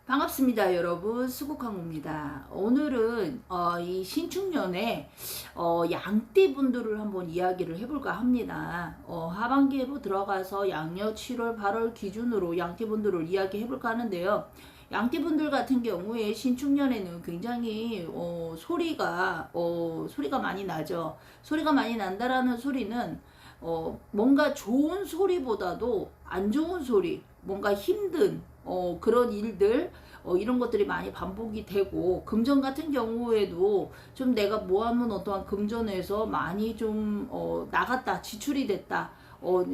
반갑습니다, 여러분. 수국항우입니다. 오늘은 이 신축년에 양띠분들을 한번 이야기를 해볼까 합니다. 하반기로 들어가서 양력 7월, 8월 기준으로 양띠분들을 이야기해볼까 하는데요. 양띠분들 같은 경우에 신축년에는 굉장히 소리가 많이 나죠. 소리가 많이 난다라는 소리는 뭔가 좋은 소리보다도 안 좋은 소리, 뭔가 힘든 그런 일들, 이런 것들이 많이 반복이 되고, 금전 같은 경우에도 좀 내가 모아놓은 어떠한 금전에서 많이 좀 나갔다, 지출이 됐다.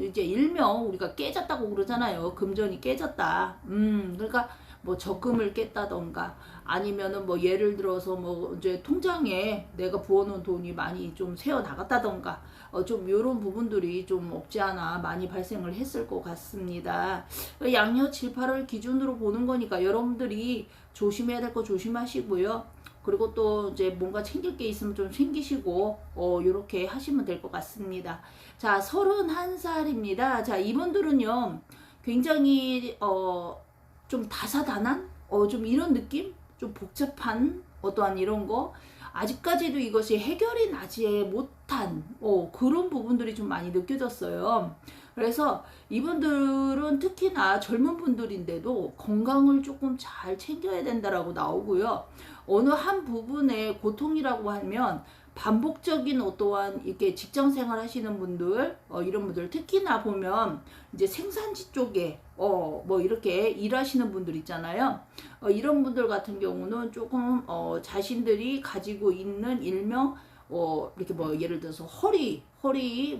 이제 일명 우리가 깨졌다고 그러잖아요. 금전이 깨졌다. 그러니까 뭐 적금을 깼다던가, 아니면은 뭐 예를 들어서 뭐 이제 통장에 내가 부어놓은 돈이 많이 좀 새어 나갔다던가, 좀 요런 부분들이 좀 없지 않아 많이 발생을 했을 것 같습니다. 양력 7, 8월 기준으로 보는 거니까 여러분들이 조심해야 될 거 조심하시고요. 그리고 또 이제 뭔가 챙길 게 있으면 좀 챙기시고 요렇게 하시면 될 것 같습니다. 자, 31살입니다. 자, 이분들은요 굉장히 좀 다사다난 좀 이런 느낌? 좀 복잡한 어떠한 이런 거, 아직까지도 이것이 해결이 나지 못한 그런 부분들이 좀 많이 느껴졌어요. 그래서 이분들은 특히나 젊은 분들인데도 건강을 조금 잘 챙겨야 된다라고 나오고요. 어느 한 부분의 고통이라고 하면 반복적인 어떠한 이렇게 직장 생활 하시는 분들, 이런 분들 특히나 보면 이제 생산지 쪽에 뭐 이렇게 일하시는 분들 있잖아요. 이런 분들 같은 경우는 조금 자신들이 가지고 있는 일명 이렇게 뭐 예를 들어서 허리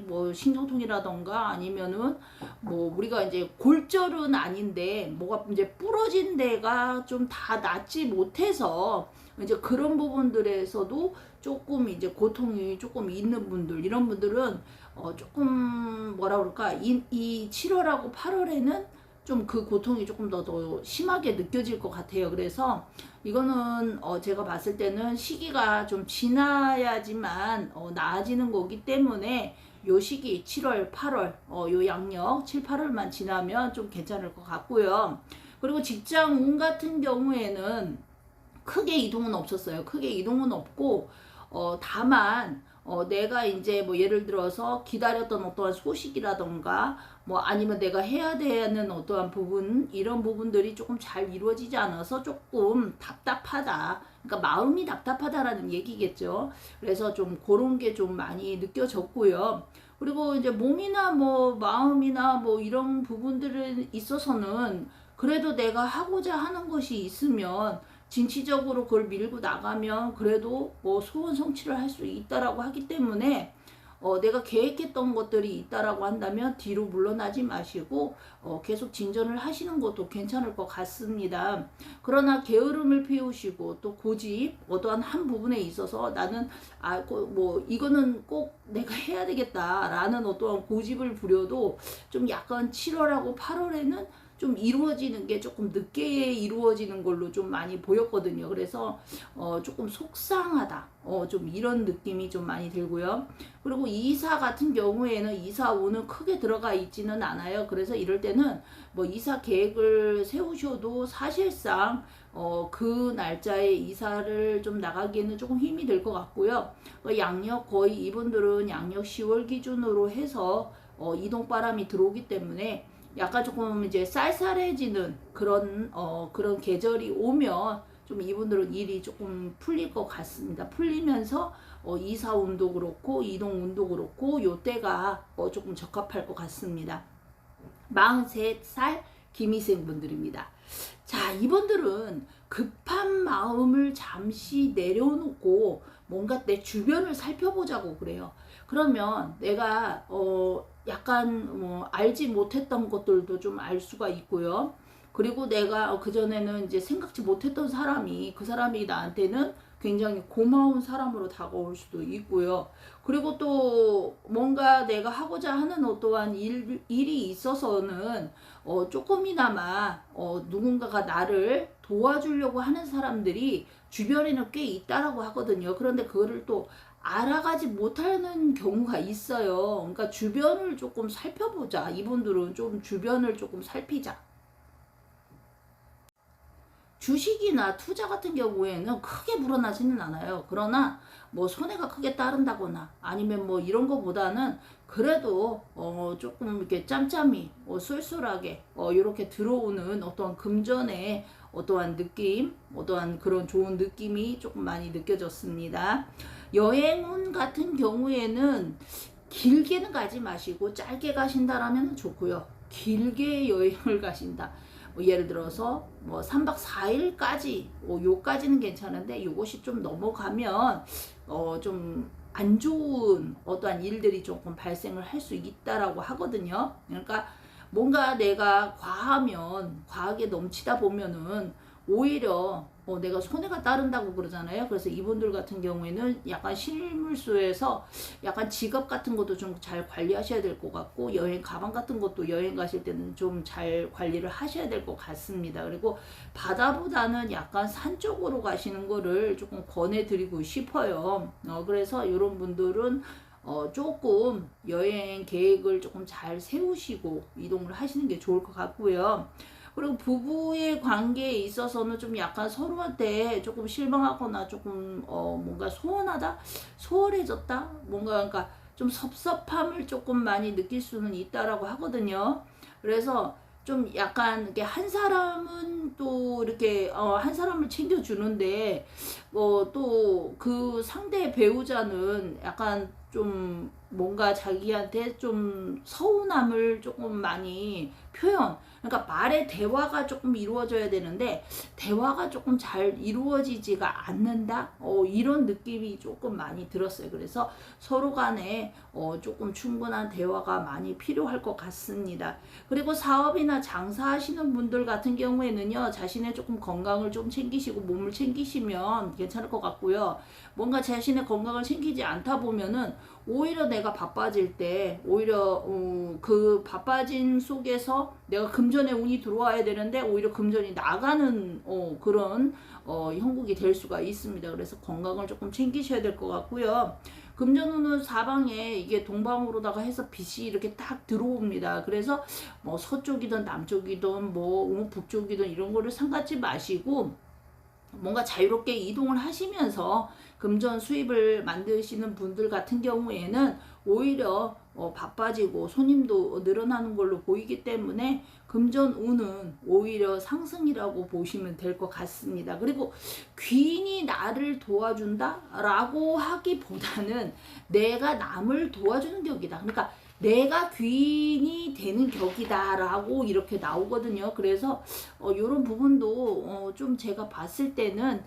뭐 신경통이라던가, 아니면은 뭐 우리가 이제 골절은 아닌데 뭐가 이제 부러진 데가 좀 다 낫지 못해서 이제 그런 부분들에서도 조금 이제 고통이 조금 있는 분들, 이런 분들은 조금 뭐라 그럴까, 이 7월하고 8월에는 좀 그 고통이 조금 더 심하게 느껴질 것 같아요. 그래서 이거는 제가 봤을 때는 시기가 좀 지나야지만 나아지는 거기 때문에 요 시기 7월, 8월 요 양력 7, 8월만 지나면 좀 괜찮을 것 같고요. 그리고 직장 운 같은 경우에는 크게 이동은 없었어요. 크게 이동은 없고 다만 내가 이제 뭐 예를 들어서 기다렸던 어떠한 소식이라던가, 뭐 아니면 내가 해야 되는 어떠한 부분, 이런 부분들이 조금 잘 이루어지지 않아서 조금 답답하다. 그러니까 마음이 답답하다라는 얘기겠죠. 그래서 좀 그런 게 좀 많이 느껴졌고요. 그리고 이제 몸이나 뭐 마음이나 뭐 이런 부분들에 있어서는 그래도 내가 하고자 하는 것이 있으면 진취적으로 그걸 밀고 나가면 그래도 뭐 소원 성취를 할 수 있다라고 하기 때문에 내가 계획했던 것들이 있다라고 한다면 뒤로 물러나지 마시고 계속 진전을 하시는 것도 괜찮을 것 같습니다. 그러나 게으름을 피우시고 또 고집, 어떠한 한 부분에 있어서 나는 뭐 이거는 꼭 내가 해야 되겠다라는 어떠한 고집을 부려도 좀 약간 7월하고 8월에는 좀 이루어지는 게 조금 늦게 이루어지는 걸로 좀 많이 보였거든요. 그래서 조금 속상하다, 좀 이런 느낌이 좀 많이 들고요. 그리고 이사 같은 경우에는 이사운은 크게 들어가 있지는 않아요. 그래서 이럴 때는 뭐 이사 계획을 세우셔도 사실상 그 날짜에 이사를 좀 나가기에는 조금 힘이 들 것 같고요. 양력 거의 이분들은 양력 10월 기준으로 해서 이동바람이 들어오기 때문에 약간 조금 이제 쌀쌀해지는 그런 계절이 오면 좀 이분들은 일이 조금 풀릴 것 같습니다. 풀리면서 이사 운도 그렇고 이동 운도 그렇고 요 때가 조금 적합할 것 같습니다. 43살 김희생 분들입니다. 자, 이분들은 급한 마음을 잠시 내려놓고 뭔가 내 주변을 살펴보자고 그래요. 그러면 내가 약간 뭐 알지 못했던 것들도 좀 알 수가 있고요. 그리고 내가 그전에는 이제 생각지 못했던 사람이, 그 사람이 나한테는 굉장히 고마운 사람으로 다가올 수도 있고요. 그리고 또 뭔가 내가 하고자 하는 어떠한 일이 있어서는 조금이나마 누군가가 나를 도와주려고 하는 사람들이 주변에는 꽤 있다라고 하거든요. 그런데 그거를 또 알아가지 못하는 경우가 있어요. 그러니까 주변을 조금 살펴보자. 이분들은 좀 주변을 조금 살피자. 주식이나 투자 같은 경우에는 크게 불어나지는 않아요. 그러나 뭐 손해가 크게 따른다거나 아니면 뭐 이런 거보다는 그래도 조금 이렇게 짬짬이 쏠쏠하게 이렇게 들어오는 어떠한 금전의 어떠한 느낌, 어떠한 그런 좋은 느낌이 조금 많이 느껴졌습니다. 여행 같은 경우에는 길게는 가지 마시고 짧게 가신다라면 좋고요. 길게 여행을 가신다. 뭐 예를 들어서 뭐 3박 4일까지 요까지는 괜찮은데 요것이 좀 넘어가면 좀 안 좋은 어떠한 일들이 조금 발생을 할 수 있다라고 하거든요. 그러니까 뭔가 내가 과하게 넘치다 보면은 오히려 내가 손해가 따른다고 그러잖아요. 그래서 이분들 같은 경우에는 약간 실물수에서 약간 지갑 같은 것도 좀 잘 관리하셔야 될 것 같고, 여행 가방 같은 것도 여행 가실 때는 좀 잘 관리를 하셔야 될 것 같습니다. 그리고 바다보다는 약간 산 쪽으로 가시는 거를 조금 권해드리고 싶어요. 그래서 이런 분들은 조금 여행 계획을 조금 잘 세우시고 이동을 하시는 게 좋을 것 같고요. 그리고 부부의 관계에 있어서는 좀 약간 서로한테 조금 실망하거나 조금 뭔가 소원하다? 소홀해졌다? 뭔가 그러니까 좀 섭섭함을 조금 많이 느낄 수는 있다라고 하거든요. 그래서 좀 약간 이렇게 한 사람은 또 이렇게 한 사람을 챙겨주는데 또 그 상대 배우자는 약간 좀 뭔가 자기한테 좀 서운함을 조금 많이 표현, 그러니까 말의 대화가 조금 이루어져야 되는데 대화가 조금 잘 이루어지지가 않는다, 이런 느낌이 조금 많이 들었어요. 그래서 서로 간에 조금 충분한 대화가 많이 필요할 것 같습니다. 그리고 사업이나 장사하시는 분들 같은 경우에는요, 자신의 조금 건강을 좀 챙기시고 몸을 챙기시면 괜찮을 것 같고요. 뭔가 자신의 건강을 챙기지 않다 보면은 오히려 내가 바빠질 때 오히려 그 바빠진 속에서 내가 금전의 운이 들어와야 되는데 오히려 금전이 나가는 그런 형국이 될 수가 있습니다. 그래서 건강을 조금 챙기셔야 될 것 같고요. 금전운은 사방에 이게 동방으로다가 해서 빛이 이렇게 딱 들어옵니다. 그래서 뭐 서쪽이든 남쪽이든 뭐 북쪽이든 이런 거를 상관지 마시고 뭔가 자유롭게 이동을 하시면서 금전 수입을 만드시는 분들 같은 경우에는 오히려 바빠지고 손님도 늘어나는 걸로 보이기 때문에 금전 운은 오히려 상승이라고 보시면 될 것 같습니다. 그리고 귀인이 나를 도와준다 라고 하기보다는 내가 남을 도와주는 격이다. 그러니까 내가 귀인이 되는 격이다 라고 이렇게 나오거든요. 그래서 이런 부분도 좀 제가 봤을 때는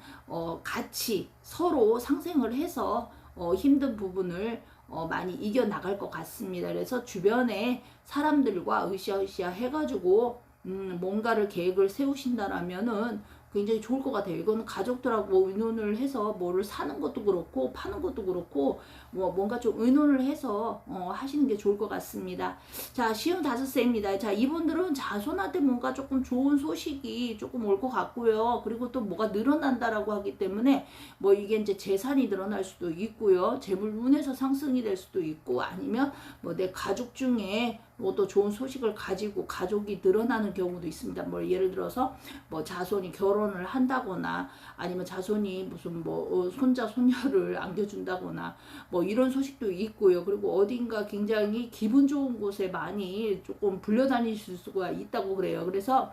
같이 서로 상생을 해서 힘든 부분을 많이 이겨나갈 것 같습니다. 그래서 주변에 사람들과 으쌰으쌰 해가지고 뭔가를 계획을 세우신다라면은 굉장히 좋을 것 같아요. 이거는 가족들하고 의논을 해서 뭐를 사는 것도 그렇고 파는 것도 그렇고 뭐 뭔가 좀 의논을 해서 하시는 게 좋을 것 같습니다. 자, 시험 5세입니다. 자, 이분들은 자손한테 뭔가 조금 좋은 소식이 조금 올 것 같고요. 그리고 또 뭐가 늘어난다라고 하기 때문에 뭐 이게 이제 재산이 늘어날 수도 있고요. 재물운에서 상승이 될 수도 있고, 아니면 뭐 내 가족 중에 뭐 또 좋은 소식을 가지고 가족이 늘어나는 경우도 있습니다. 뭐 예를 들어서 뭐 자손이 결혼을 한다거나 아니면 자손이 무슨 뭐 손자 손녀를 안겨준다거나 뭐 이런 소식도 있고요. 그리고 어딘가 굉장히 기분 좋은 곳에 많이 조금 불려다니실 수가 있다고 그래요. 그래서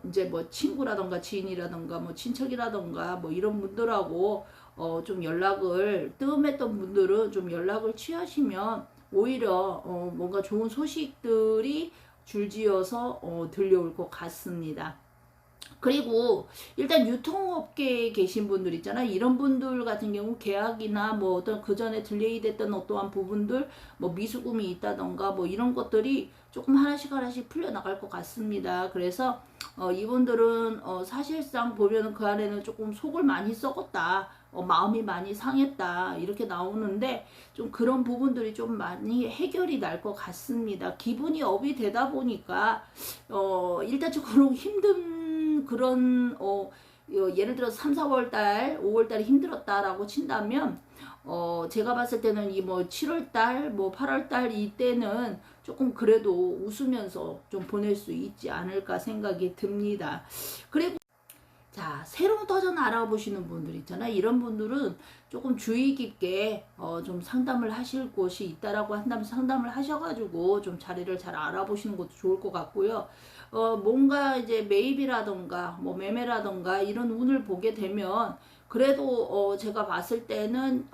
이제 뭐 친구라던가 지인이라던가 뭐 친척이라던가 뭐 이런 분들하고 좀 연락을 뜸했던 분들은 좀 연락을 취하시면 오히려 뭔가 좋은 소식들이 줄지어서 들려올 것 같습니다. 그리고 일단 유통업계에 계신 분들 있잖아요. 이런 분들 같은 경우 계약이나 뭐 어떤 그 전에 딜레이 됐던 어떠한 부분들, 뭐 미수금이 있다던가 뭐 이런 것들이 조금 하나씩 풀려나갈 것 같습니다. 그래서 이분들은 사실상 보면은 그 안에는 조금 속을 많이 썩었다, 마음이 많이 상했다 이렇게 나오는데 좀 그런 부분들이 좀 많이 해결이 날 것 같습니다. 기분이 업이 되다 보니까 일단적으로 힘든 그런 예를 들어서 3, 4월 달, 5월 달에 힘들었다라고 친다면 제가 봤을 때는 이 뭐 7월 달, 뭐 8월 달 이때는 조금 그래도 웃으면서 좀 보낼 수 있지 않을까 생각이 듭니다. 그리고 자, 새로운 터전 알아보시는 분들 있잖아요. 이런 분들은 조금 주의 깊게 좀 상담을 하실 곳이 있다라고 한다면 상담을 하셔가지고 좀 자리를 잘 알아보시는 것도 좋을 것 같고요. 뭔가 이제 매입이라던가 뭐 매매라던가 이런 운을 보게 되면 그래도 제가 봤을 때는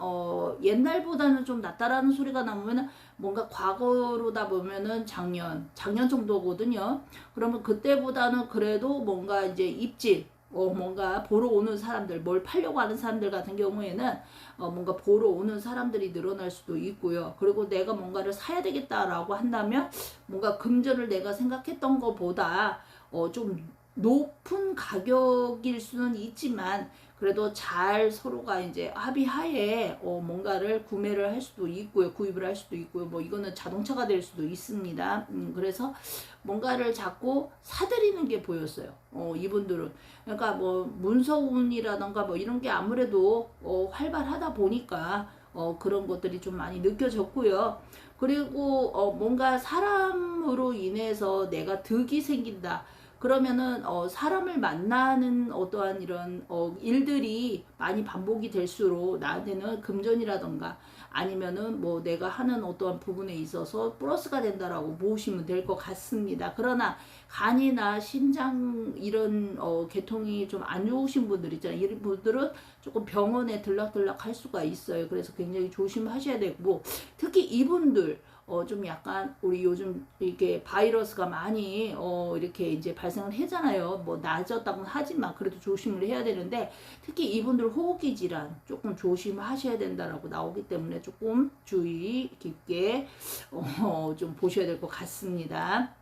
옛날보다는 좀 낫다라는 소리가 나오면 뭔가 과거로다 보면은 작년 정도거든요. 그러면 그때보다는 그래도 뭔가 이제 입질 뭔가 보러 오는 사람들, 뭘 팔려고 하는 사람들 같은 경우에는 뭔가 보러 오는 사람들이 늘어날 수도 있고요. 그리고 내가 뭔가를 사야 되겠다라고 한다면 뭔가 금전을 내가 생각했던 것보다 좀 높은 가격일 수는 있지만 그래도 잘 서로가 이제 합의하에 뭔가를 구매를 할 수도 있고요. 구입을 할 수도 있고요. 뭐 이거는 자동차가 될 수도 있습니다. 그래서 뭔가를 자꾸 사들이는 게 보였어요. 이분들은. 그러니까 뭐 문서운이라던가 뭐 이런 게 아무래도 활발하다 보니까 그런 것들이 좀 많이 느껴졌고요. 그리고 뭔가 사람으로 인해서 내가 득이 생긴다. 그러면은 사람을 만나는 어떠한 이런 일들이 많이 반복이 될수록 나한테는 금전이라던가 아니면은 뭐 내가 하는 어떠한 부분에 있어서 플러스가 된다라고 보시면 될 것 같습니다. 그러나 간이나 신장 이런 계통이 좀 안 좋으신 분들 있잖아요. 이런 분들은 조금 병원에 들락들락 할 수가 있어요. 그래서 굉장히 조심하셔야 되고 특히 이분들 좀 약간 우리 요즘 이렇게 바이러스가 많이 이렇게 이제 발생을 하잖아요. 뭐 나아졌다고는 하지만 그래도 조심을 해야 되는데 특히 이분들 호흡기 질환 조금 조심하셔야 된다라고 나오기 때문에 조금 주의 깊게 좀 보셔야 될 것 같습니다.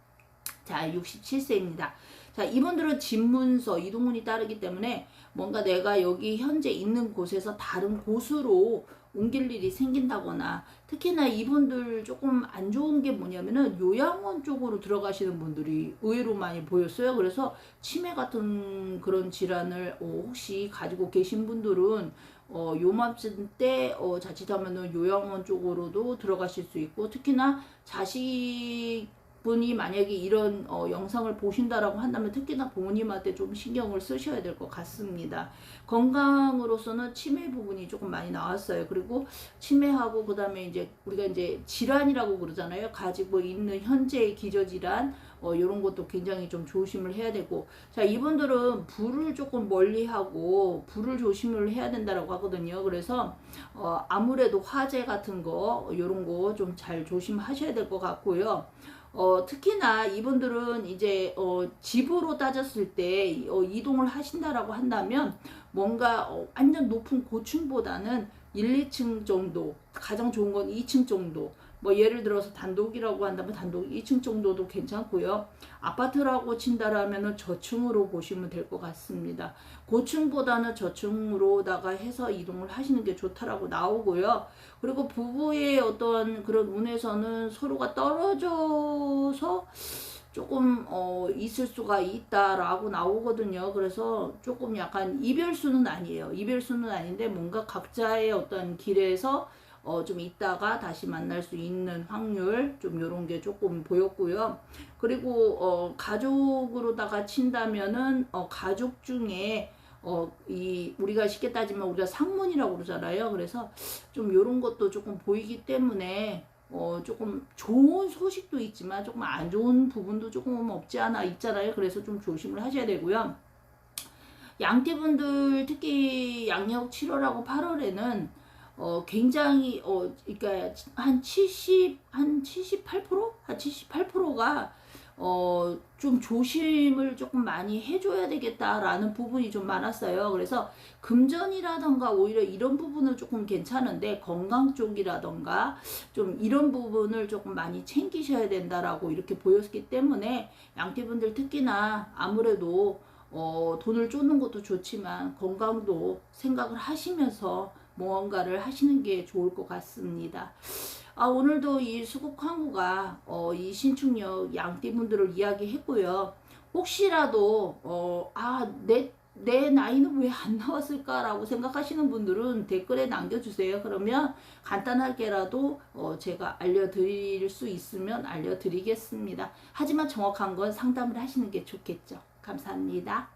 자, 67세입니다. 자, 이분들은 집문서, 이동운이 따르기 때문에 뭔가 내가 여기 현재 있는 곳에서 다른 곳으로 옮길 일이 생긴다거나 특히나 이분들 조금 안 좋은 게 뭐냐면은 요양원 쪽으로 들어가시는 분들이 의외로 많이 보였어요. 그래서 치매 같은 그런 질환을 혹시 가지고 계신 분들은 요맘쯤 때 자칫하면은 요양원 쪽으로도 들어가실 수 있고 특히나 자식 분이 만약에 이런 영상을 보신다라고 한다면 특히나 부모님한테 좀 신경을 쓰셔야 될 것 같습니다. 건강으로서는 치매 부분이 조금 많이 나왔어요. 그리고 치매하고 그 다음에 이제 우리가 이제 질환이라고 그러잖아요. 가지고 있는 현재의 기저질환 이런 것도 굉장히 좀 조심을 해야 되고 자 이분들은 불을 조금 멀리하고 불을 조심을 해야 된다라고 하거든요. 그래서 아무래도 화재 같은 거 이런 거 좀 잘 조심하셔야 될 것 같고요. 특히나 이분들은 이제 집으로 따졌을 때 이동을 하신다라고 한다면 뭔가 완전 높은 고층보다는 1, 2층 정도 가장 좋은 건 2층 정도 뭐 예를 들어서 단독이라고 한다면 단독 2층 정도도 괜찮고요. 아파트라고 친다라면은 저층으로 보시면 될 것 같습니다. 고층보다는 저층으로다가 해서 이동을 하시는 게 좋다라고 나오고요. 그리고 부부의 어떤 그런 운에서는 서로가 떨어져서 조금 있을 수가 있다라고 나오거든요. 그래서 조금 약간 이별수는 아니에요. 이별수는 아닌데 뭔가 각자의 어떤 길에서 좀 있다가 다시 만날 수 있는 확률 좀 요런 게 조금 보였고요. 그리고 가족으로다가 친다면은 가족 중에 우리가 쉽게 따지면 우리가 상문이라고 그러잖아요. 그래서 좀 요런 것도 조금 보이기 때문에 조금 좋은 소식도 있지만 조금 안 좋은 부분도 조금 없지 않아 있잖아요. 그래서 좀 조심을 하셔야 되고요. 양띠분들 특히 양력 7월하고 8월에는 굉장히 그러니까 한 78%? 한 78%가 좀 조심을 조금 많이 해줘야 되겠다라는 부분이 좀 많았어요. 그래서 금전이라던가 오히려 이런 부분은 조금 괜찮은데 건강 쪽이라던가 좀 이런 부분을 조금 많이 챙기셔야 된다라고 이렇게 보였기 때문에 양띠분들 특히나 아무래도 돈을 쫓는 것도 좋지만 건강도 생각을 하시면서 무언가를 하시는 게 좋을 것 같습니다. 오늘도 이 수국황후가 이 신축력 양띠분들을 이야기했고요. 혹시라도 내 나이는 왜 안 나왔을까라고 생각하시는 분들은 댓글에 남겨주세요. 그러면 간단하게라도 제가 알려드릴 수 있으면 알려드리겠습니다. 하지만 정확한 건 상담을 하시는 게 좋겠죠. 감사합니다.